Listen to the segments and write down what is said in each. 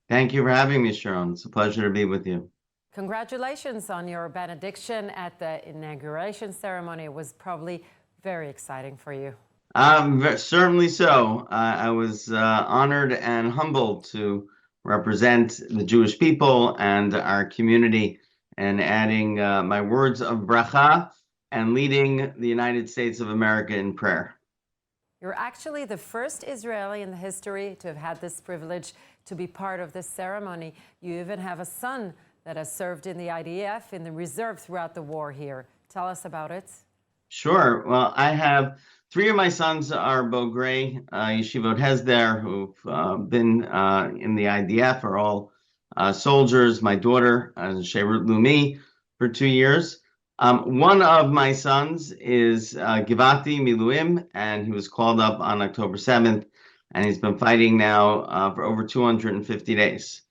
Thank you for having me, Sharon. It's a pleasure to be with you. Congratulations on your benediction at the inauguration ceremony. It was probably very exciting for you. Certainly so. I was honored and humbled to represent the Jewish people and our community and adding my words of bracha and leading the United States of America in prayer. You're actually the first Israeli in the history to have had this privilege to be part of this ceremony. You even have a son that has served in the IDF in the reserve throughout the war here. Tell us about it. Sure. Well, I have three of my sons are Bogrei Yeshivot Hesder, who've been in the IDF, are all soldiers. My daughter, Sheirut Lumi, for 2 years. One of my sons is Givati Miluim, and he was called up on October 7th, and he's been fighting now for over 250 days.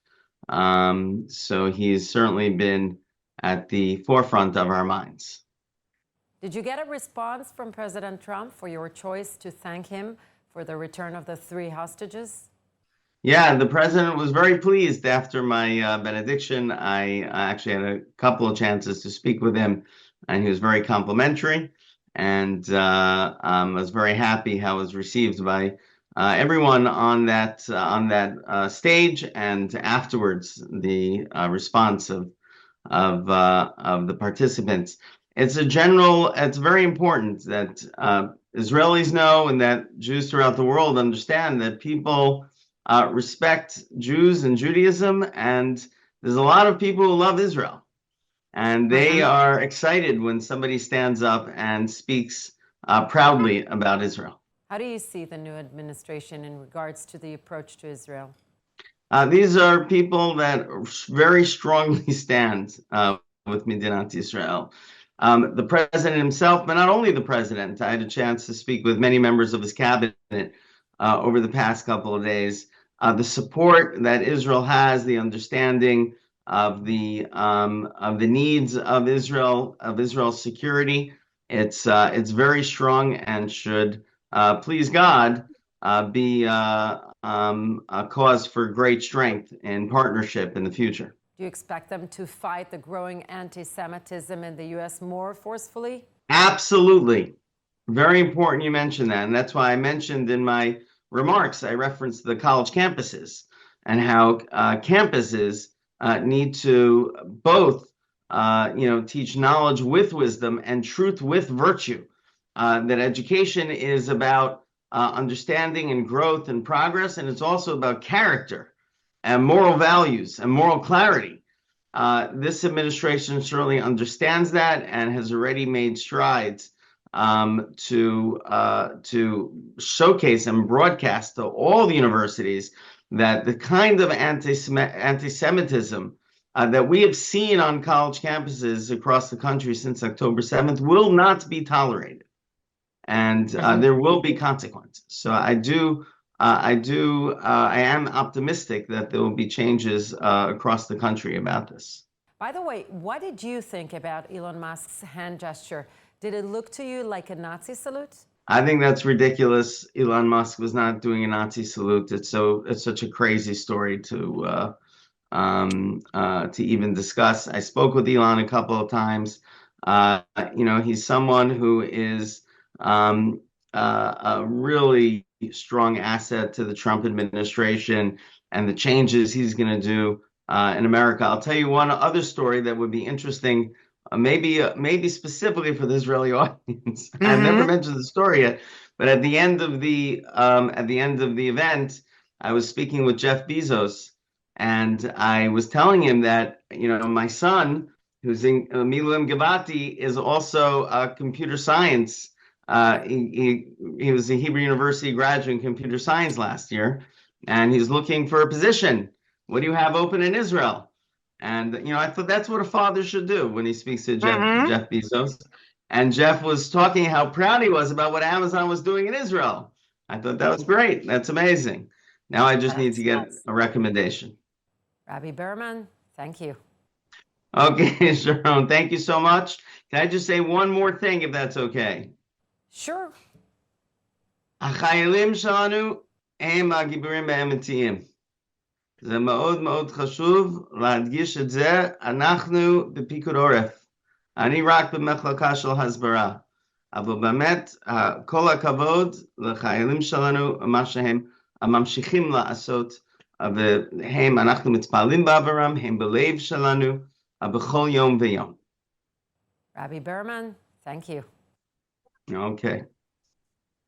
So he's certainly been at the forefront of our minds. Did you get a response from President Trump for your choice to thank him for the return of the 3 hostages? Yeah, the president was very pleased after my benediction. I actually had a couple of chances to speak with him, and he was very complimentary, and was very happy how it was received by everyone on that stage, and afterwards the response of the participants. It's very important that Israelis know and that Jews throughout the world understand that people respect Jews and Judaism, and there's a lot of people who love Israel. And they are excited when somebody stands up and speaks proudly about Israel. How do you see the new administration in regards to the approach to Israel? These are people that very strongly stand with Medinat Israel. The president himself, but not only the president. I had a chance to speak with many members of his cabinet over the past couple of days. The support that Israel has, the understanding of the needs of Israel, of Israel's security, it's very strong and should, please God, be a cause for great strength and partnership in the future. Do you expect them to fight the growing anti-Semitism in the U.S. more forcefully? Absolutely. Very important you mentioned that. And that's why I mentioned in my remarks, I referenced the college campuses and how campuses need to both teach knowledge with wisdom and truth with virtue. That education is about understanding and growth and progress, and it's also about character and moral values and moral clarity. This administration surely understands that and has already made strides to showcase and broadcast to all the universities that the kind of anti-Semitism that we have seen on college campuses across the country since October 7th will not be tolerated. And there will be consequences. So I am optimistic that there will be changes across the country about this. By the way, what did you think about Elon Musk's hand gesture? Did it look to you like a Nazi salute? I think that's ridiculous. Elon Musk was not doing a Nazi salute. It's such a crazy story to even discuss. I spoke with Elon a couple of times. He's someone who is a really strong asset to the Trump administration and the changes he's going to do in America. I'll tell you one other story that would be interesting, maybe specifically for the Israeli audience. I've never mentioned the story yet, but at the end of the event, I was speaking with Jeff Bezos, and I was telling him that my son, who's in Miluim Givati, is also a computer science. He was a Hebrew University graduate in computer science last year, and he's looking for a position. What do you have open in Israel? And I thought that's what a father should do when he speaks to Jeff Bezos. And Jeff was talking how proud he was about what Amazon was doing in Israel. I thought that was great. That's amazing. Now I just need to get a recommendation. Rabbi Berman, thank you. Okay, Sharon, thank you so much. Can I just say one more thing, if that's okay? Sure. החיילים שלנו הם הגיבורים האמיתיים. זה מאוד מאוד חשוב להדגיש את זה. אנחנו בפיקוד עורף. אני רק במחלקה של הסברה. אבל באמת, כל הכבוד לחיילים שלנו, מה שהם ממשיכים לעשות, אנחנו מתפעלים בעברם, הם בלב שלנו, בכל יום ויום. Rabbi Berman, thank you. אוקיי.